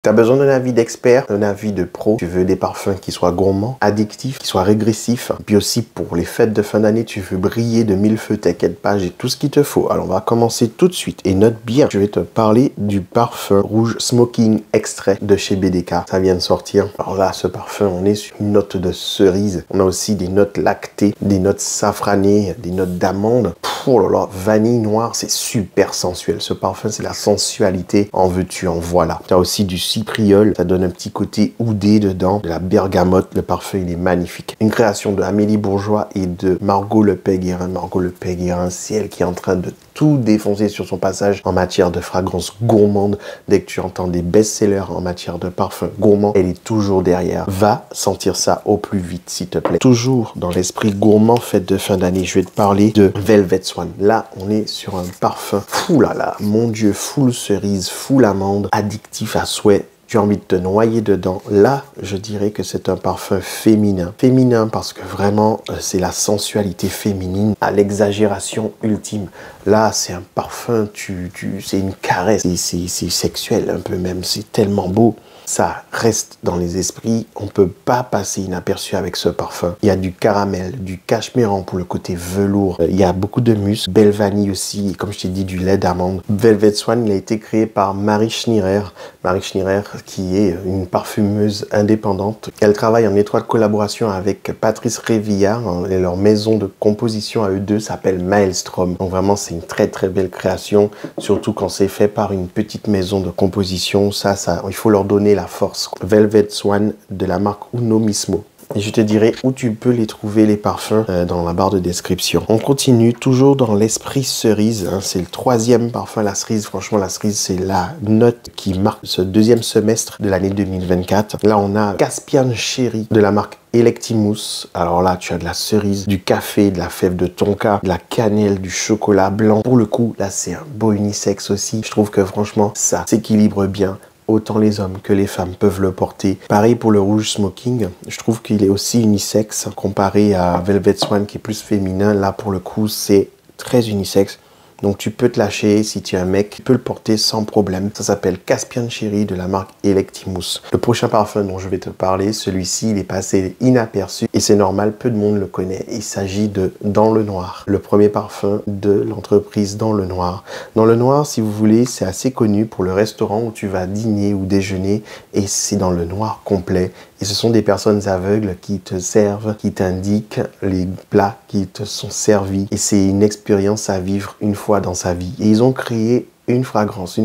Tu as besoin d'un avis d'expert, un avis de pro. Tu veux des parfums qui soient gourmands, addictifs, qui soient régressifs. Puis aussi pour les fêtes de fin d'année, tu veux briller de mille feux, t'inquiète pas, j'ai tout ce qu'il te faut. Alors on va commencer tout de suite et note bien. Je vais te parler du parfum rouge Smoking Extrait de chez BDK. Ça vient de sortir. Alors là, ce parfum, on est sur une note de cerise. On a aussi des notes lactées, des notes safranées, des notes d'amande. Oh là là, vanille noire, c'est super sensuel. Ce parfum, c'est la sensualité. En veux-tu, en voilà. Tu as aussi du cipriol, ça donne un petit côté oudé dedans, de la bergamote. Le parfum, il est magnifique. Une création de Amélie Bourgeois et de Margot Le Péguérin. Margot Le Péguérin, c'est elle qui est en train de tout défoncer sur son passage en matière de fragrance gourmande. Dès que tu entends des best-sellers en matière de parfum gourmand, elle est toujours derrière. Va sentir ça au plus vite, s'il te plaît. Toujours dans l'esprit gourmand, fête de fin d'année, je vais te parler de Velvet Swan. Là, on est sur un parfum fou là là, mon Dieu, full cerise, full amande, addictif à souhait. Tu as envie de te noyer dedans. Là, je dirais que c'est un parfum féminin. Féminin parce que vraiment, c'est la sensualité féminine à l'exagération ultime. Là, c'est un parfum, c'est une caresse. C'est sexuel un peu même. C'est tellement beau. Ça reste dans les esprits. On ne peut pas passer inaperçu avec ce parfum. Il y a du caramel, du cachemiran pour le côté velours. Il y a beaucoup de musc, belle vanille aussi. Et comme je t'ai dit, du lait d'amande. Velvet Swan, il a été créé par Marie Schnierer. Marie Schnierer, qui est une parfumeuse indépendante. Elle travaille en étroite collaboration avec Patrice Révillard. Et leur maison de composition à eux deux s'appelle Maelstrom. Donc vraiment, c'est une très très belle création. Surtout quand c'est fait par une petite maison de composition. Ça, il faut leur donner la force. Velvet Swan de la marque Uno Mismo. Et je te dirai où tu peux les trouver, les parfums, dans la barre de description. On continue toujours dans l'esprit cerise. Hein, c'est le troisième parfum, la cerise. Franchement, la cerise, c'est la note qui marque ce deuxième semestre de l'année 2024. Là, on a Caspian Cherry de la marque Electimousse. Alors là, tu as de la cerise, du café, de la fève de tonka, de la cannelle, du chocolat blanc. Pour le coup, là, c'est un beau unisexe aussi. Je trouve que franchement, ça s'équilibre bien. Autant les hommes que les femmes peuvent le porter. Pareil pour le rouge smoking. Je trouve qu'il est aussi unisexe comparé à Velvet Swan qui est plus féminin. Là, pour le coup, c'est très unisexe. Donc, tu peux te lâcher si tu es un mec. Tu peux le porter sans problème. Ça s'appelle Caspian Cherry de la marque Electimousse. Le prochain parfum dont je vais te parler, celui-ci, il est passé inaperçu. Et c'est normal, peu de monde le connaît. Il s'agit de Dans le Noir. Le premier parfum de l'entreprise Dans le Noir. Dans le Noir, si vous voulez, c'est assez connu pour le restaurant où tu vas dîner ou déjeuner. Et c'est dans le noir complet. Et ce sont des personnes aveugles qui te servent, qui t'indiquent les plats qui te sont servis. Et c'est une expérience à vivre une fois dans sa vie. Et ils ont créé une fragrance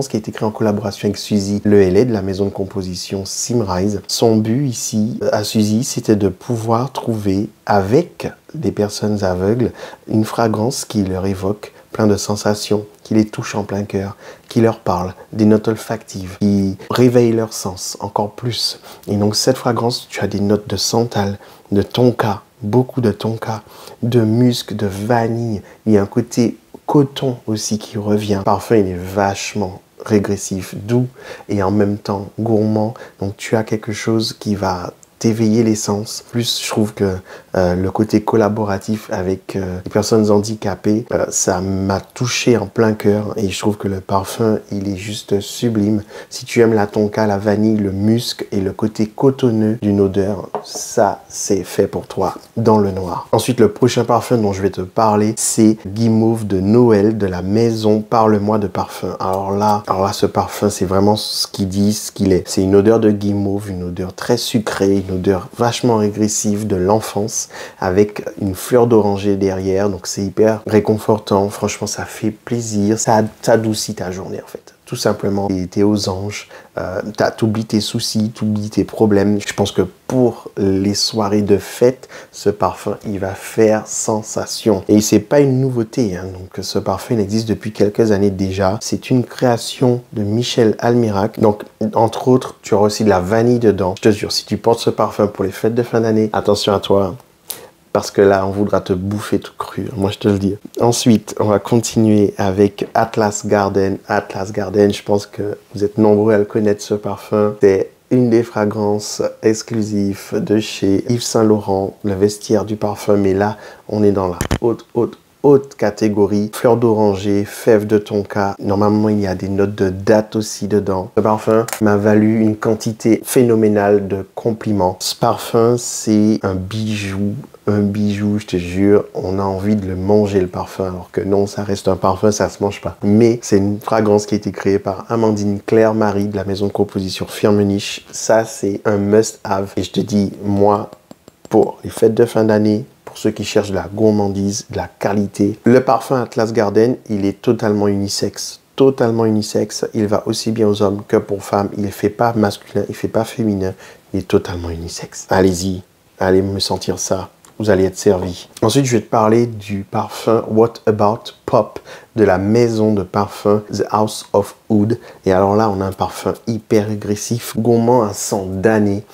qui a été créée en collaboration avec Suzy Lehellet de la maison de composition Simrise. Son but ici, à Suzy, c'était de pouvoir trouver avec des personnes aveugles une fragrance qui leur évoque plein de sensations, qui les touche en plein cœur, qui leur parle, des notes olfactives, qui réveillent leurs sens encore plus. Et donc cette fragrance, tu as des notes de santal, de tonka, beaucoup de tonka, de musc, de vanille. Il y a un côté coton aussi qui revient. Le parfum, il est vachement régressif, doux et en même temps gourmand. Donc tu as quelque chose qui va t'éveiller les sens. Plus, je trouve que le côté collaboratif avec les personnes handicapées, ça m'a touché en plein cœur et je trouve que le parfum, il est juste sublime. Si tu aimes la tonka, la vanille, le musc et le côté cotonneux d'une odeur, ça, c'est fait pour toi dans le noir. Ensuite, le prochain parfum dont je vais te parler, c'est Guimauve de Noël de la maison Parle-moi de parfum. Alors là, ce parfum, c'est vraiment ce qu'il dit, ce qu'il est. C'est une odeur de guimauve, une odeur très sucrée, une odeur vachement régressive de l'enfance avec une fleur d'oranger derrière. Donc c'est hyper réconfortant. Franchement, ça fait plaisir. Ça adoucit ta journée en fait. Tout simplement, t'es aux anges, t'oublies tes soucis, t'oublies tes problèmes. Je pense que pour les soirées de fête, ce parfum, il va faire sensation. Et c'est pas une nouveauté, hein. Donc ce parfum, il existe depuis quelques années déjà. C'est une création de Michel Almirac. Donc, entre autres, tu auras aussi de la vanille dedans. Je te jure, si tu portes ce parfum pour les fêtes de fin d'année, attention à toi. Parce que là, on voudra te bouffer tout cru. Moi, je te le dis. Ensuite, on va continuer avec Atlas Garden. Atlas Garden, je pense que vous êtes nombreux à le connaître, ce parfum. C'est une des fragrances exclusives de chez Yves Saint Laurent, le vestiaire du parfum. Mais là, on est dans la haute haute catégorie. Fleur d'oranger, fève de tonka. Normalement, il y a des notes de date aussi dedans. Ce parfum m'a valu une quantité phénoménale de compliments. Ce parfum, c'est un bijou. Un bijou, je te jure, on a envie de le manger le parfum, alors que non, ça reste un parfum, ça se mange pas. Mais c'est une fragrance qui a été créée par Amandine Claire-Marie de la maison de composition Firmenich. Ça, c'est un must-have. Et je te dis, moi, pour les fêtes de fin d'année, pour ceux qui cherchent de la gourmandise, de la qualité, le parfum Atlas Garden, il est totalement unisexe. Totalement unisexe. Il va aussi bien aux hommes que pour femmes. Il ne fait pas masculin, il ne fait pas féminin. Il est totalement unisexe. Allez-y, allez me sentir ça. Vous allez être servi. Ensuite, je vais te parler du parfum What About Pop de la maison de parfum The House of Oud. Et alors là, on a un parfum hyper agressif, gourmand à 100 d'années.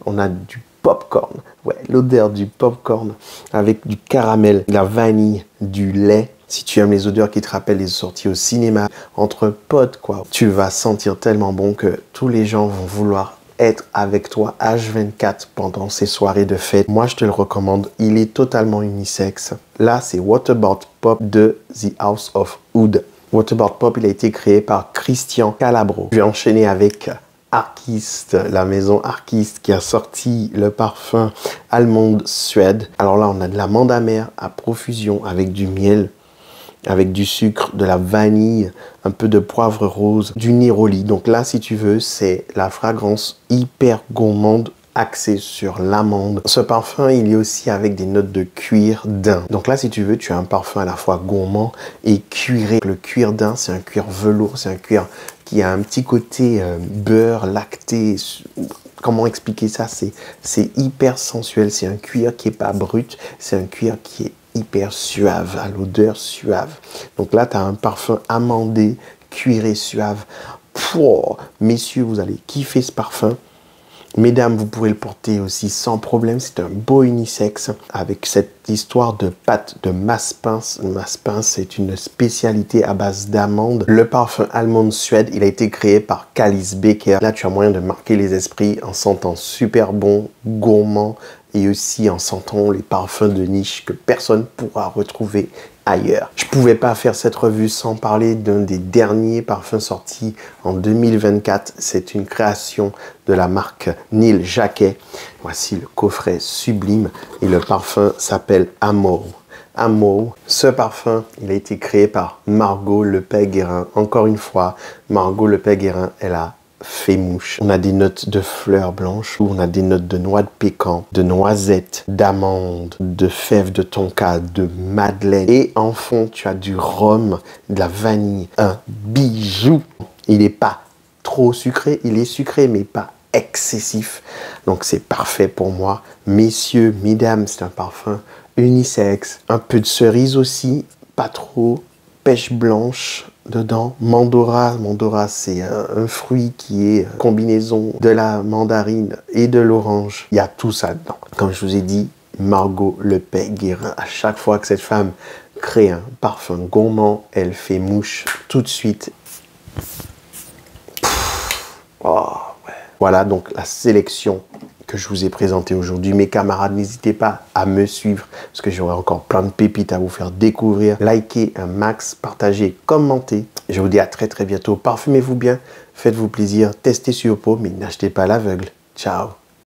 On a du popcorn. Ouais, l'odeur du popcorn avec du caramel, de la vanille, du lait. Si tu aimes les odeurs qui te rappellent les sorties au cinéma, entre potes, quoi, tu vas sentir tellement bon que tous les gens vont vouloir être avec toi H24 pendant ces soirées de fête. Moi, je te le recommande. Il est totalement unisexe. Là, c'est What About Pop de The House of Oud. What About Pop, il a été créé par Christian Calabro. Je vais enchaîner avec Arquiste, la maison Arquiste qui a sorti le parfum Allemande Suède. Alors là, on a de l'amande amère à profusion avec du miel, avec du sucre, de la vanille, un peu de poivre rose, du néroli. Donc là, si tu veux, c'est la fragrance hyper gourmande axée sur l'amande. Ce parfum, il est aussi avec des notes de cuir daim. Donc là, si tu veux, tu as un parfum à la fois gourmand et cuiré. Le cuir daim, c'est un cuir velours, c'est un cuir qui a un petit côté beurre, lacté. Comment expliquer ça? C'est hyper sensuel. C'est un cuir qui n'est pas brut, c'est un cuir qui est hyper suave, à l'odeur suave. Donc là, tu as un parfum amandé, cuiré, suave. Pouah, messieurs, vous allez kiffer ce parfum. Mesdames, vous pourrez le porter aussi sans problème. C'est un beau unisexe avec cette histoire de pâte de masse-pince. Masse-pince, c'est une spécialité à base d'amande. Le parfum Allemande Suède, il a été créé par Calice Becker. Là, tu as moyen de marquer les esprits en sentant super bon, gourmand et aussi en sentant les parfums de niche que personne ne pourra retrouver ailleurs. Je pouvais pas faire cette revue sans parler d'un des derniers parfums sortis en 2024. C'est une création de la marque Neil Jacquet. Voici le coffret sublime et le parfum s'appelle Amour. Amour. Ce parfum, il a été créé par Margot Lepay-Guérin. Encore une fois, Margot Lepay-Guérin, elle a fait mouche. On a des notes de fleurs blanches, on a des notes de noix de pécan, de noisettes, d'amandes, de fèves de tonka, de madeleine. Et en fond, tu as du rhum, de la vanille, un bijou. Il n'est pas trop sucré, il est sucré mais pas excessif. Donc c'est parfait pour moi. Messieurs, mesdames, c'est un parfum unisexe. Un peu de cerise aussi, pas trop. Pêche blanche dedans. Mandora. Mandora, c'est un fruit qui est combinaison de la mandarine et de l'orange. Il y a tout ça dedans. Comme je vous ai dit, Margot Lepay-Guérin, à chaque fois que cette femme crée un parfum gourmand, elle fait mouche tout de suite. Oh, ouais. Voilà donc la sélection que je vous ai présenté aujourd'hui. Mes camarades, n'hésitez pas à me suivre parce que j'aurai encore plein de pépites à vous faire découvrir. Likez un max, partagez, commentez. Je vous dis à très bientôt. Parfumez-vous bien, faites-vous plaisir, testez sur peau, mais n'achetez pas à l'aveugle. Ciao.